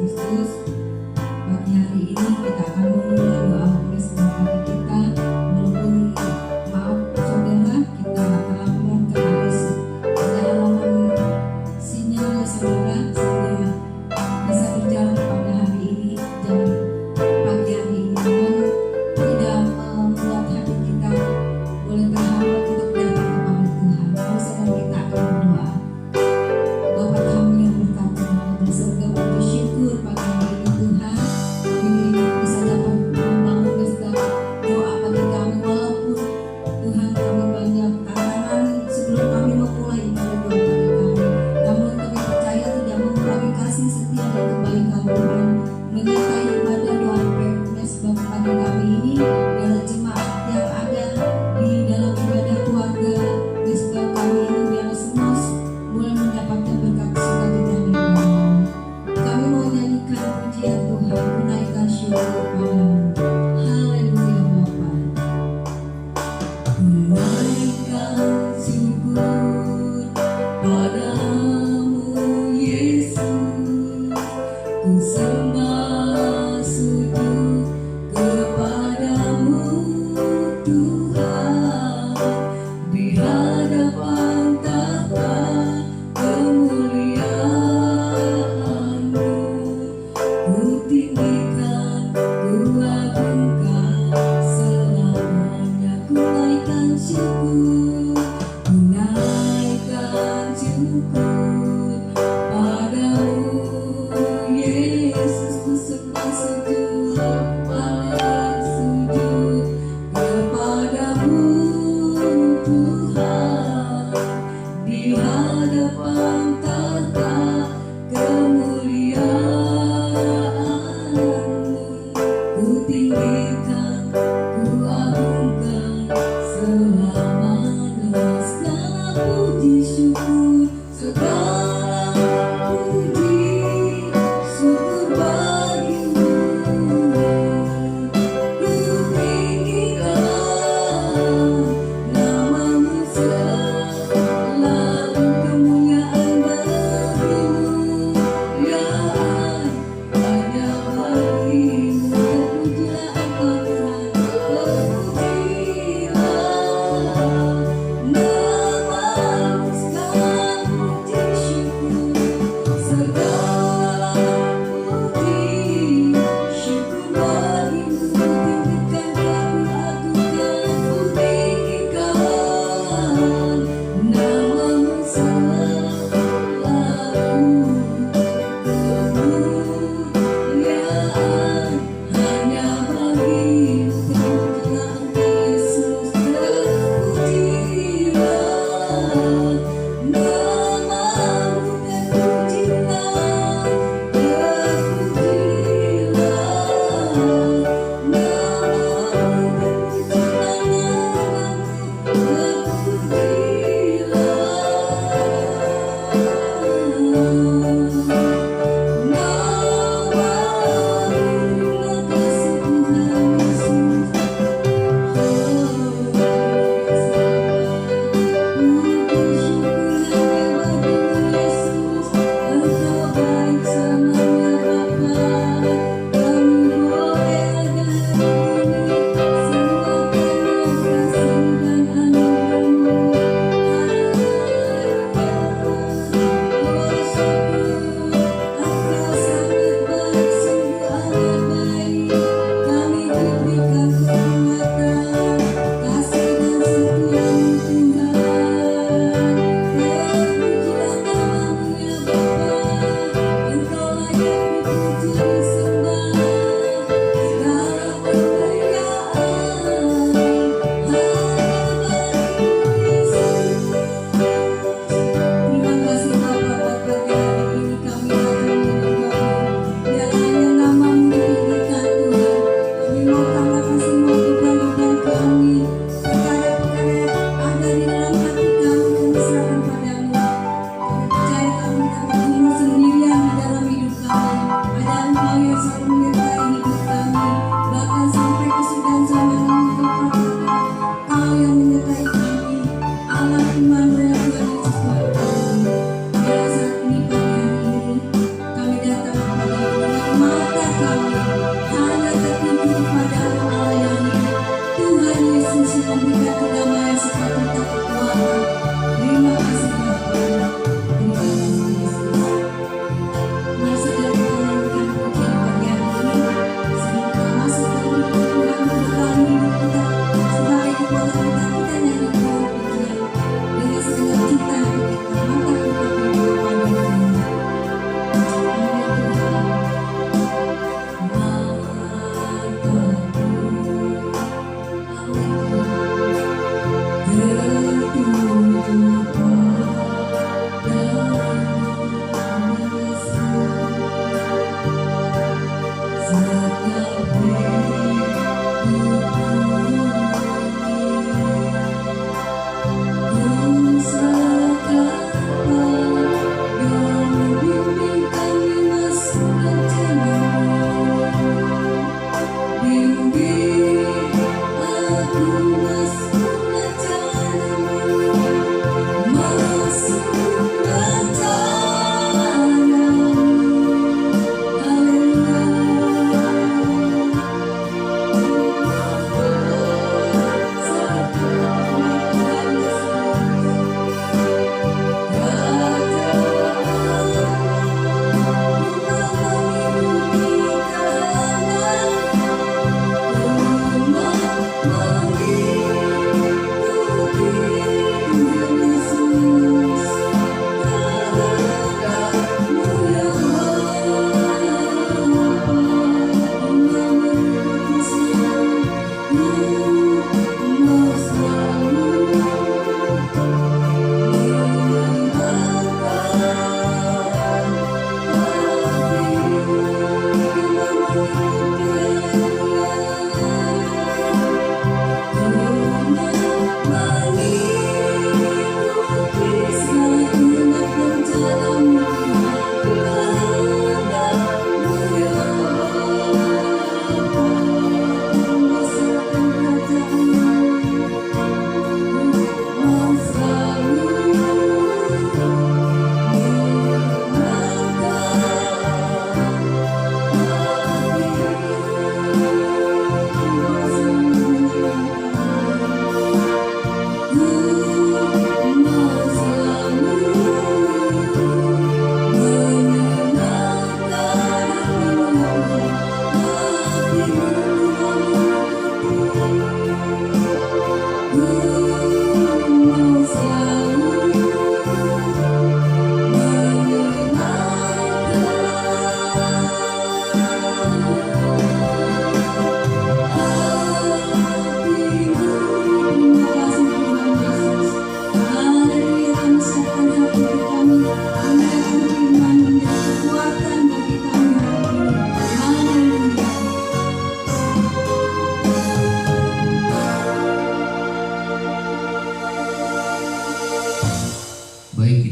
Kristus. Pagi hari ini kita akan memulai doa bersama bagi kita. Walaupun maaf saudara, kita terlambat karena perjalanan sinyal saudara, sehingga bisa berjalan pada hari ini dan pagi hari ini. Namun tidak membuat hati kita boleh terhambat untuk datang kepada Tuhan. Mari sekarang kita akan berdoa. Bapa kami yang bertata di surga, bersyukur pagi hari ini Tuhan, kami bisa dapat membangun segala doa bagi kami, walaupun Tuhan kami banyak tantangan sebelum kami memulai ibadah doa bagi kami. Namun kami percaya tidak mengurangi kasih setia dan kebaikan Tuhan menyertai ibadah doa PMS Bapa pagi kami ini adalah jemaat yang ada di dalam ibadah keluarga di sebelah kami ini, biarlah semua boleh mendapatkan berkat sukacita dan ibadah. Kami mau nyanyikan pujian Tuhan, menaikkan syukur padamu. Haleluya Bapa. Menaikkan syukur padamu Yesus, ku sembah sujud kepadamu Tuhan, di hadapan tahta kemuliaan-Mu, ku tinggikan, ku agungkan, selamanya ku naikkan syukur, ku naikkan syukur padamu Yesus, ku sembah sujud, paling sujud kepadamu Tuhan, di hadapan tahta kemuliaan-Mu, ku tinggikan, ku agungkan, selamanya segala puji syukur, segala puji syukur bagimu. Ku tinggikan namamu, selalu kemuliaan bagimu, kemuliaan hanya bagimu. Terpujilah Engkau Tuhan, terpujilah namamu, segala puji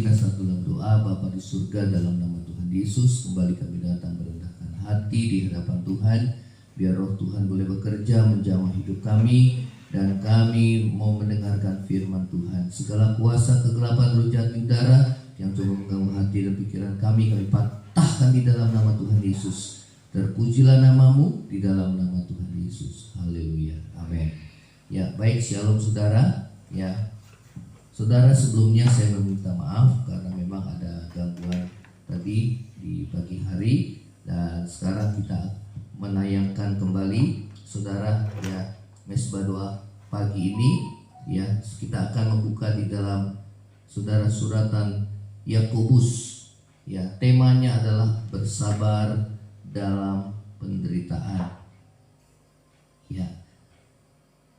kita satu dalam doa. Bapa di surga, dalam nama Tuhan Yesus, kembali kami datang merendahkan hati di hadapan Tuhan. Biar roh Tuhan boleh bekerja menjamah hidup kami, dan kami mau mendengarkan firman Tuhan. Segala kuasa kegelapan roh jahat udara yang coba mengganggu hati dan pikiran kami patahkan di dalam nama Tuhan Yesus. Terpujilah namamu di dalam nama Tuhan Yesus. Haleluya. Amin. Ya, baik, shalom saudara. Ya, saudara, sebelumnya saya meminta maaf karena memang ada gangguan tadi di pagi hari, dan sekarang kita menayangkan kembali saudara ya mesbah doa pagi ini. Ya, kita akan membuka di dalam saudara suratan Yakobus. Ya, temanya adalah bersabar dalam penderitaan. Ya,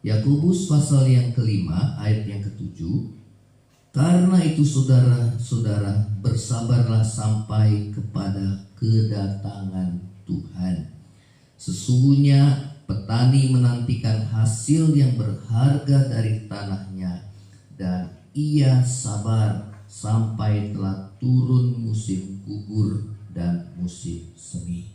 Yakobus pasal yang kelima ayat yang ketujuh. Karena itu saudara-saudara, bersabarlah sampai kepada kedatangan Tuhan. Sesungguhnya petani menantikan hasil yang berharga dari tanahnya, dan ia sabar sampai telah turun musim gugur dan musim semi.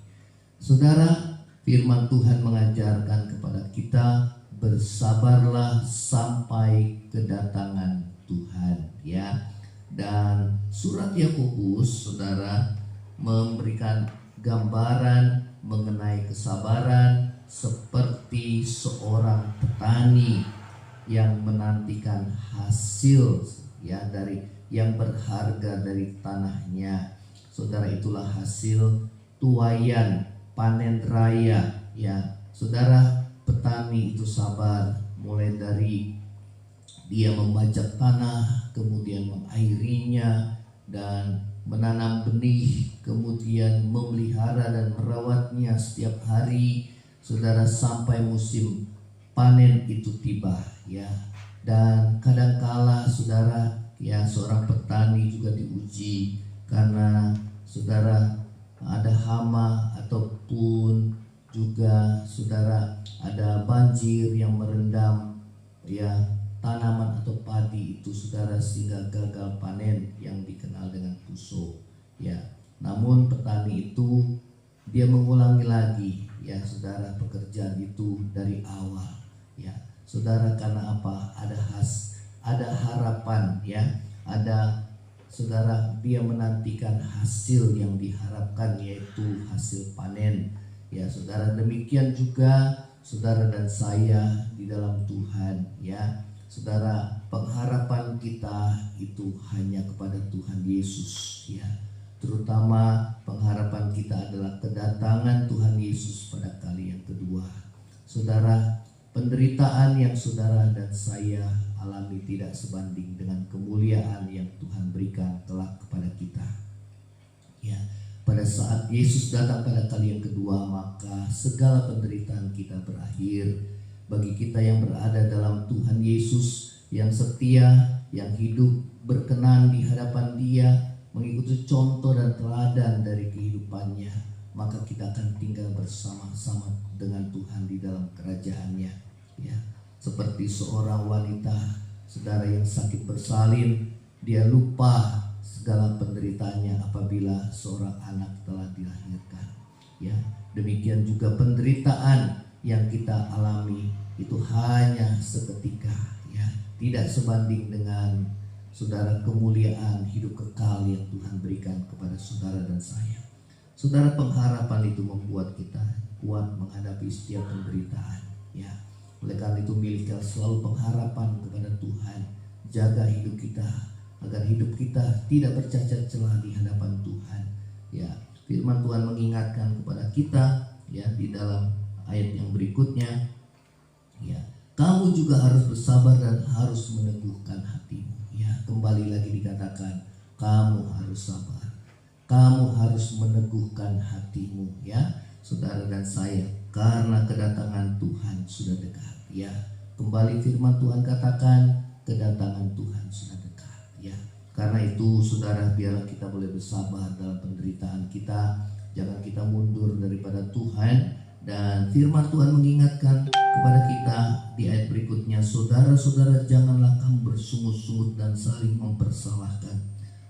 Saudara, firman Tuhan mengajarkan kepada kita, bersabarlah sampai kedatangan Tuhan, ya. Dan surat Yakobus, saudara, memberikan gambaran mengenai kesabaran seperti seorang petani yang menantikan hasil ya dari yang berharga dari tanahnya. Saudara, itulah hasil tuaian panen raya, ya. Saudara, petani itu sabar mulai dari dia membajak tanah, kemudian mengairinya dan menanam benih, kemudian memelihara dan merawatnya setiap hari, saudara, sampai musim panen itu tiba, ya. Dan kadangkala saudara, ya, seorang petani juga diuji karena saudara ada hama ataupun juga saudara ada banjir yang merendam, ya, tanaman atau padi itu, saudara, sehingga gagal panen yang dikenal dengan tusuk, ya. Namun petani itu dia mengulangi lagi, ya, saudara, pekerjaan itu dari awal, ya, saudara. Karena apa? Ada harapan, ya. Ada, saudara, dia menantikan hasil yang diharapkan, yaitu hasil panen, ya, saudara. Demikian juga saudara dan saya di dalam Tuhan, ya. Saudara, pengharapan kita itu hanya kepada Tuhan Yesus, ya. Terutama pengharapan kita adalah kedatangan Tuhan Yesus pada kali yang kedua. Saudara, penderitaan yang saudara dan saya alami tidak sebanding dengan kemuliaan yang Tuhan berikan kelak kepada kita, ya. Pada saat Yesus datang pada kali yang kedua, maka segala penderitaan kita berakhir. Bagi kita yang berada dalam Tuhan Yesus, yang setia, yang hidup berkenan di hadapan Dia, mengikuti contoh dan teladan dari kehidupannya, maka kita akan tinggal bersama-sama dengan Tuhan di dalam kerajaan-Nya, ya. Seperti seorang wanita, saudara, yang sakit bersalin, dia lupa segala penderitaannya apabila seorang anak telah dilahirkan, ya. Demikian juga penderitaan yang kita alami itu hanya seketika, ya, tidak sebanding dengan saudara kemuliaan hidup kekal yang Tuhan berikan kepada saudara dan saya. Saudara, pengharapan itu membuat kita kuat menghadapi setiap penderitaan, ya. Oleh karena itu, milikilah selalu pengharapan kepada Tuhan. Jaga hidup kita agar hidup kita tidak bercacat celah di hadapan Tuhan, ya. Firman Tuhan mengingatkan kepada kita, ya, di dalam ayat yang berikutnya, ya, kamu juga harus bersabar dan harus meneguhkan hatimu, ya. Kembali lagi dikatakan, kamu harus sabar, kamu harus meneguhkan hatimu, ya, saudara dan saya, karena kedatangan Tuhan sudah dekat, ya. Kembali firman Tuhan katakan, kedatangan Tuhan sudah dekat, ya. Karena itu, saudara, biarlah kita boleh bersabar dalam penderitaan kita. Jangan kita mundur daripada Tuhan. Dan firman Tuhan mengingatkan kepada kita di ayat berikutnya, saudara-saudara, janganlah kamu bersungut-sungut dan saling mempersalahkan.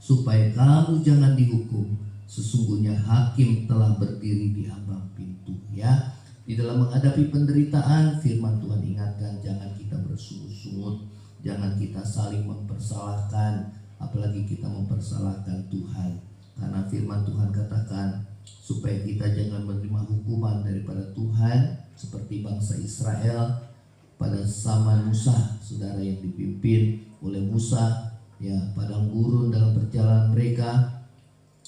supaya kamu jangan dihukum. Sesungguhnya hakim telah berdiri di ambang pintu. Ya, di dalam menghadapi penderitaan, firman Tuhan ingatkan jangan kita bersungut-sungut, jangan kita saling mempersalahkan, apalagi kita mempersalahkan Tuhan. Karena firman Tuhan katakan supaya kita jangan menerima hukuman daripada Tuhan seperti bangsa Israel pada zaman Musa, saudara, yang dipimpin oleh Musa, ya, padang gurun dalam perjalanan mereka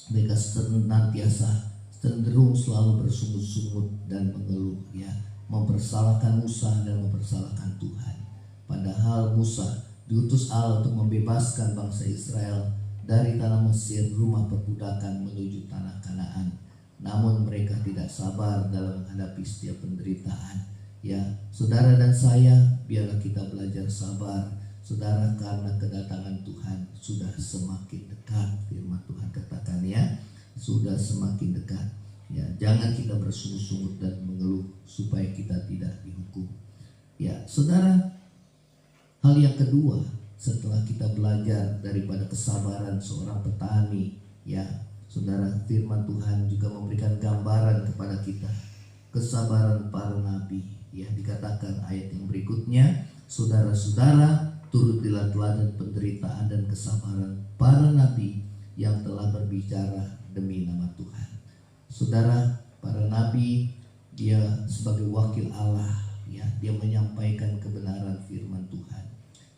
senantiasa cenderung selalu bersungut-sungut dan mengeluh, ya, mempersalahkan Musa dan mempersalahkan Tuhan. Padahal Musa diutus Allah untuk membebaskan bangsa Israel dari tanah Mesir, rumah perbudakan, menuju tanah Kanaan. Namun mereka tidak sabar dalam menghadapi setiap penderitaan. Ya, saudara dan saya, biarlah kita belajar sabar, saudara, karena kedatangan Tuhan sudah semakin dekat. Firman Tuhan katakan, ya, sudah semakin dekat. Ya, jangan kita bersungut-sungut dan mengeluh supaya kita tidak dihukum. Ya, saudara, hal yang kedua setelah kita belajar daripada kesabaran seorang petani, ya, saudara, firman Tuhan juga memberikan gambaran kepada kita kesabaran para nabi. Ya, dikatakan ayat yang berikutnya, saudara-saudara, turutilah teladan penderitaan dan kesabaran para nabi yang telah berbicara demi nama Tuhan. Saudara, para nabi, dia sebagai wakil Allah, ya, dia menyampaikan kebenaran firman Tuhan.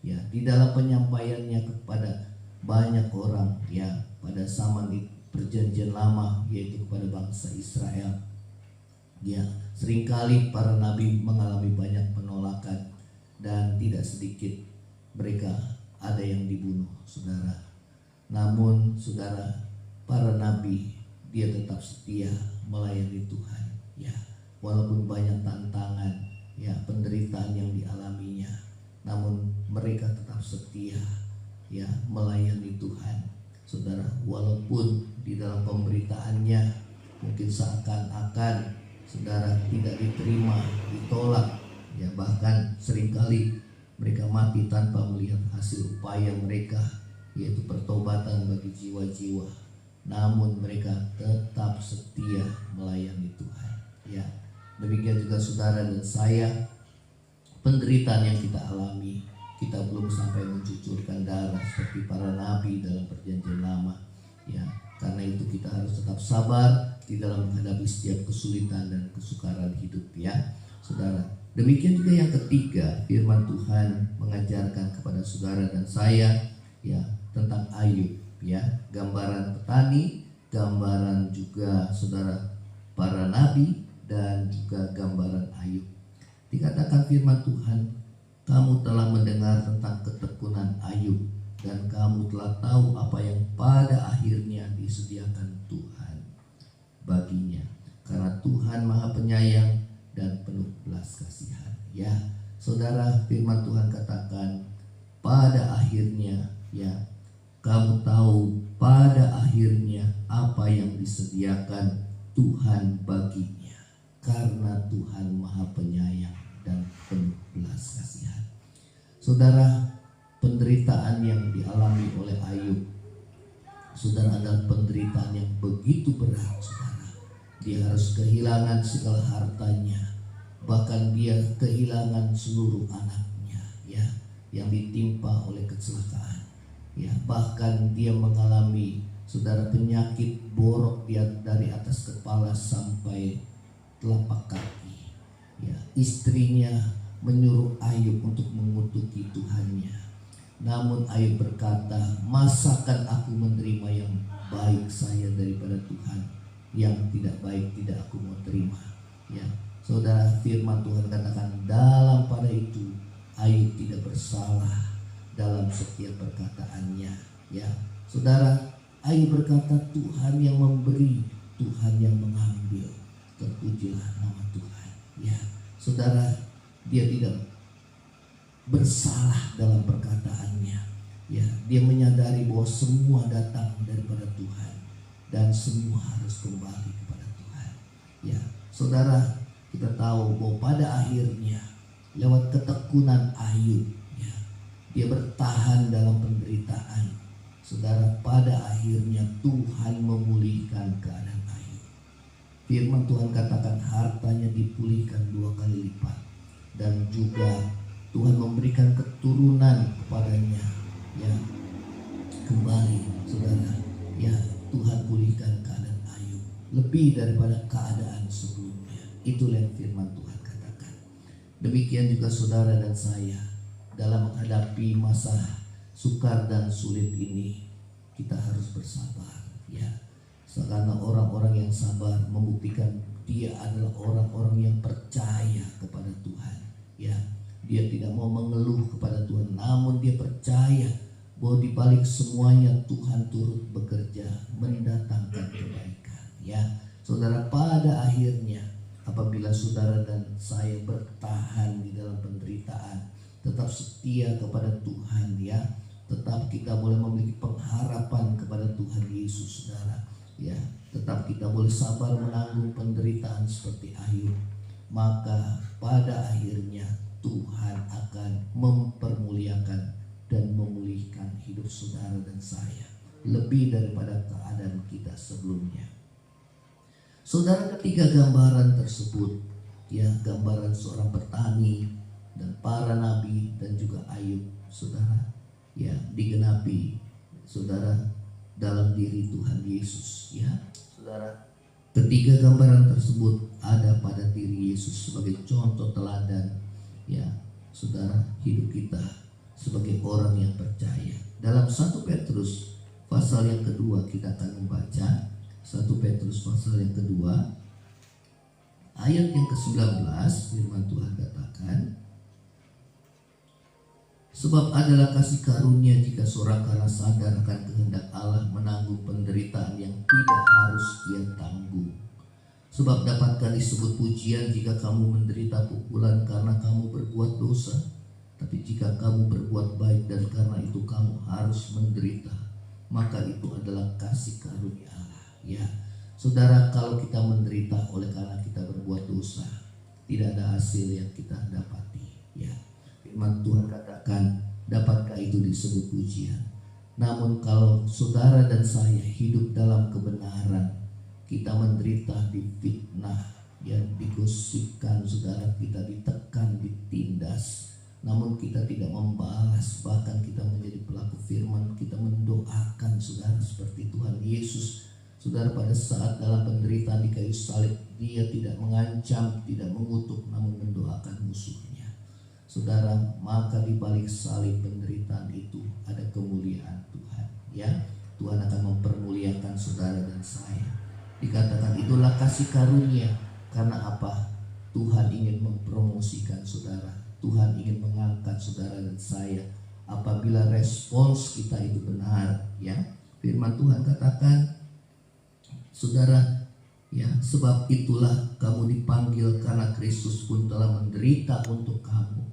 Ya, di dalam penyampaiannya kepada banyak orang, ya, pada zaman perjanjian lama, yaitu kepada bangsa Israel. Ya, seringkali para nabi mengalami banyak penolakan dan tidak sedikit mereka ada yang dibunuh, saudara. Namun, saudara, para nabi dia tetap setia melayani Tuhan. Ya, walaupun banyak tantangan, ya, penderitaan yang dialaminya, namun mereka tetap setia, ya, melayani Tuhan. Saudara, walaupun di dalam pemberitaannya mungkin seakan-akan saudara tidak diterima, ditolak, ya, bahkan seringkali mereka mati tanpa melihat hasil upaya mereka, yaitu pertobatan bagi jiwa-jiwa. Namun mereka tetap setia melayani Tuhan. Ya, demikian juga saudara dan saya, penderitaan yang kita alami, kita belum sampai mencucurkan darah seperti para nabi dalam perjanjian lama. Ya, karena itu kita harus tetap sabar di dalam menghadapi setiap kesulitan dan kesukaran hidup, ya, saudara. Demikian juga yang ketiga, firman Tuhan mengajarkan kepada saudara dan saya, ya, tentang Ayub, ya, gambaran petani, gambaran juga saudara para nabi, dan juga gambaran Ayub. Dikatakan firman Tuhan, kamu telah mendengar tentang ketekunan Ayub, dan kamu telah tahu apa yang pada akhirnya disediakan Tuhan baginya, karena Tuhan Maha Penyayang dan penuh belas kasihan. Ya, saudara, firman Tuhan katakan pada akhirnya, ya, kamu tahu pada akhirnya apa yang disediakan Tuhan baginya, karena Tuhan Maha Penyayang dan penuh belas kasihan. Saudara, penderitaan yang dialami oleh Ayub, saudara, adalah penderitaan yang begitu berat, saudara. Dia harus kehilangan segala hartanya, bahkan dia kehilangan seluruh anaknya, ya, yang ditimpa oleh kecelakaan. Ya, bahkan dia mengalami, saudara, penyakit borok dia dari atas kepala sampai telapak kaki. Ya, istrinya menyuruh Ayub untuk mengutuki Tuhannya. Namun Ayub berkata, masakan aku menerima yang baik saya daripada Tuhan, yang tidak baik tidak aku mau terima. Ya, saudara, firman Tuhan katakan dalam pada itu Ayub tidak bersalah dalam setiap perkataannya. Ya, saudara, Ayub berkata, Tuhan yang memberi, Tuhan yang mengambil, terpujilah nama Tuhan. Ya, saudara, dia tidak bersalah dalam perkataannya. Ya, dia menyadari bahwa semua datang daripada Tuhan dan semua harus kembali kepada Tuhan. Ya, saudara, kita tahu bahwa pada akhirnya lewat ketekunan Ayub, ya, dia bertahan dalam penderitaan. Saudara, pada akhirnya Tuhan memulihkan keadaan Ayub. Firman Tuhan katakan hartanya dipulihkan 2 kali lipat. Dan juga Tuhan memberikan keturunan kepadanya. Ya, kembali saudara, ya Tuhan pulihkan keadaan Ayub lebih daripada keadaan sebelumnya. Itulah yang firman Tuhan katakan. Demikian juga saudara dan saya dalam menghadapi masa sukar dan sulit ini, kita harus bersabar, ya. Karena orang-orang yang sabar membuktikan dia adalah orang-orang yang percaya kepada Tuhan, ya. Dia tidak mau mengeluh kepada Tuhan, namun dia percaya bahwa di balik semuanya Tuhan turut bekerja mendatangkan kebaikan, ya. Saudara, pada akhirnya apabila saudara dan saya bertahan di dalam penderitaan, tetap setia kepada Tuhan, ya, tetap kita boleh memiliki pengharapan kepada Tuhan Yesus, saudara, ya, tetap kita boleh sabar menanggung penderitaan seperti Ayub, maka pada akhirnya Tuhan akan mempermuliakan dan memulihkan hidup saudara dan saya lebih daripada keadaan kita sebelumnya. Saudara, ketiga gambaran tersebut, ya, gambaran seorang petani dan para nabi dan juga Ayub, saudara, ya, digenapi saudara dalam diri Tuhan Yesus, ya. Saudara, ketiga gambaran tersebut ada pada diri Yesus sebagai contoh teladan, ya, saudara, hidup kita sebagai orang yang percaya. Dalam 1 Petrus pasal yang kedua kita akan membaca 1 Petrus pasal yang kedua ayat yang ke-19. Firman Tuhan katakan, sebab adalah kasih karunia jika seorang karena sadar akan kehendak Allah menanggung penderitaan yang tidak harus ia tanggung. Sebab dapatkah disebut pujian jika kamu menderita pukulan karena kamu berbuat dosa? Tapi jika kamu berbuat baik dan karena itu kamu harus menderita, maka itu adalah kasih karunia Allah, ya. Saudara, kalau kita menderita oleh karena kita berbuat dosa, tidak ada hasil yang kita dapati, ya. Firman Tuhan katakan, dapatkah itu disebut pujian? Namun kalau saudara dan saya hidup dalam kebenaran, kita menderita, difitnah, ya, digosipkan, saudara, kita ditekan, ditindas, namun kita tidak membalas, bahkan kita menjadi pelaku firman, kita mendoakan, saudara, seperti Tuhan Yesus. Saudara, pada saat dalam penderitaan di kayu salib, dia tidak mengancam, tidak mengutuk, namun mendoakan musuhnya. Saudara, maka di balik salib penderitaan itu ada kemuliaan Tuhan, ya. Tuhan akan mempermuliakan saudara dan saya. Dikatakan itulah kasih karunia. Karena apa? Tuhan ingin mempromosikan saudara, Tuhan ingin mengangkat saudara dan saya apabila respons kita itu benar, ya. Firman Tuhan katakan, saudara, ya, sebab itulah kamu dipanggil karena Kristus pun telah menderita untuk kamu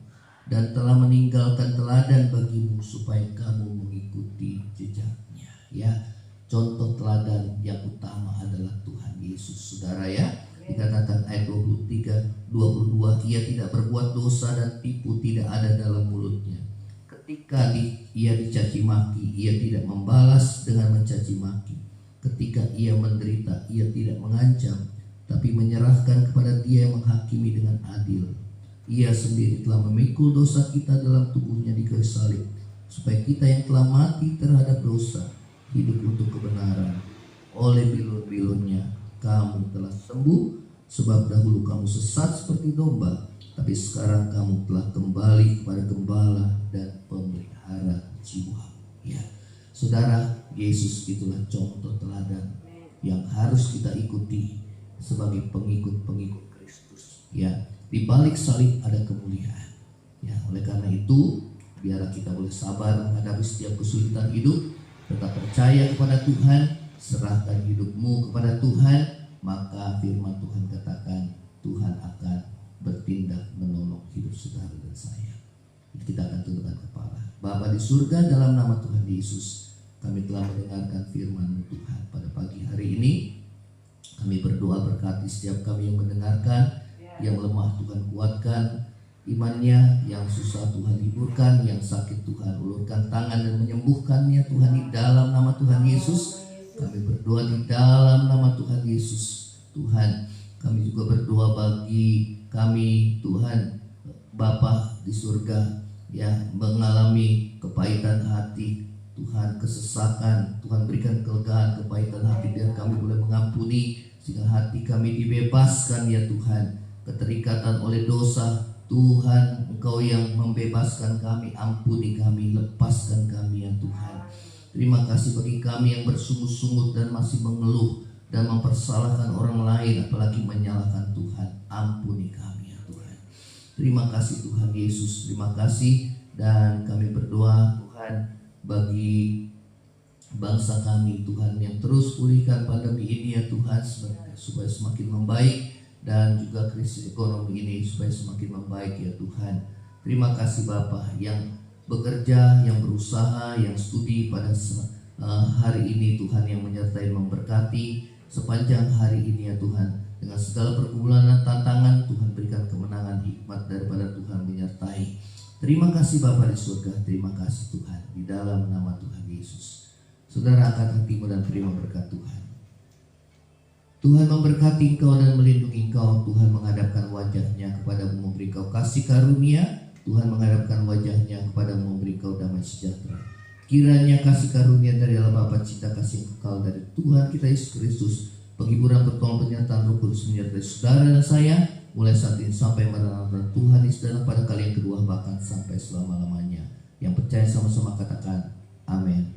dan telah meninggalkan teladan bagimu supaya kamu mengikuti jejaknya, ya. Contoh teladan yang utama adalah Tuhan Yesus, saudara, ya. Dikatakan ayat 23-22, ia tidak berbuat dosa dan tipu tidak ada dalam mulutnya. Ketika ia dicaci maki, ia tidak membalas dengan mencaci maki. Ketika ia menderita, ia tidak mengancam, tapi menyerahkan kepada Dia yang menghakimi dengan adil. Ia sendiri telah memikul dosa kita dalam tubuhnya di kayu salib, supaya kita yang telah mati terhadap dosa hidup untuk kebenaran. Oleh bilur-bilurnya kamu telah sembuh, sebab dahulu kamu sesat seperti domba, tapi sekarang kamu telah kembali kepada gembala dan pemelihara jiwa, ya. Saudara, Yesus itulah contoh teladan yang harus kita ikuti sebagai pengikut-pengikut Kristus, ya. Di balik salib ada kemuliaan, ya. Oleh karena itu, biarlah kita boleh sabar menghadapi setiap kesulitan hidup, tetap percaya kepada Tuhan, serahkan hidupmu kepada Tuhan, maka firman Tuhan katakan Tuhan akan bertindak menolong hidup saudara dan saya. Kita akan tundukkan kepala. Bapa di surga, dalam nama Tuhan Yesus, kami telah mendengarkan firman Tuhan pada pagi hari ini. Kami berdoa berkati setiap kami yang mendengarkan, yang lemah Tuhan kuatkan, imannya, yang susah Tuhan hiburkan, yang sakit Tuhan ulurkan tangan dan menyembuhkannya Tuhan di dalam nama Tuhan Yesus. Kami berdoa di dalam nama Tuhan Yesus. Tuhan, kami juga berdoa bagi kami Tuhan, Bapa di surga, ya, mengalami kepahitan hati Tuhan, kesesakan. Tuhan berikan kelegaan kepahitan hati biar kami boleh mengampuni, sehingga hati kami dibebaskan ya Tuhan, keterikatan oleh dosa. Tuhan, Engkau yang membebaskan kami, ampuni kami, lepaskan kami ya Tuhan. Terima kasih bagi kami yang bersungut-sungut dan masih mengeluh dan mempersalahkan orang lain, apalagi menyalahkan Tuhan. Ampuni kami ya Tuhan. Terima kasih Tuhan Yesus, terima kasih. Dan kami berdoa Tuhan bagi bangsa kami Tuhan, yang terus pulihkan pandemi ini ya Tuhan, supaya semakin membaik, dan juga krisis ekonomi ini supaya semakin membaik ya Tuhan. Terima kasih Bapa yang bekerja, yang berusaha, yang studi pada hari ini Tuhan, yang menyertai memberkati sepanjang hari ini ya Tuhan. Dengan segala pergumulan dan tantangan, Tuhan berikan kemenangan, hikmat daripada Tuhan menyertai. Terima kasih Bapa di surga, terima kasih Tuhan, di dalam nama Tuhan Yesus. Saudara, angkat hatimu dan terima berkat Tuhan. Tuhan memberkati engkau dan melindungi engkau. Tuhan menghadapkan wajahnya kepadamu, memberi engkau kasih karunia. Tuhan menghadapkan wajahnya kepadamu, memberi engkau damai sejahtera. Kiranya kasih karunia dari Allah Bapa, cinta kasih kekal dari Tuhan kita Yesus Kristus, penghiburan pertolongan penyertaan Roh Kudus menyertai saudara dan saya, mulai saat ini sampai maranatha. Tuhan Yesus datang pada kali yang kedua, bahkan sampai selama-lamanya. Yang percaya sama-sama katakan amin.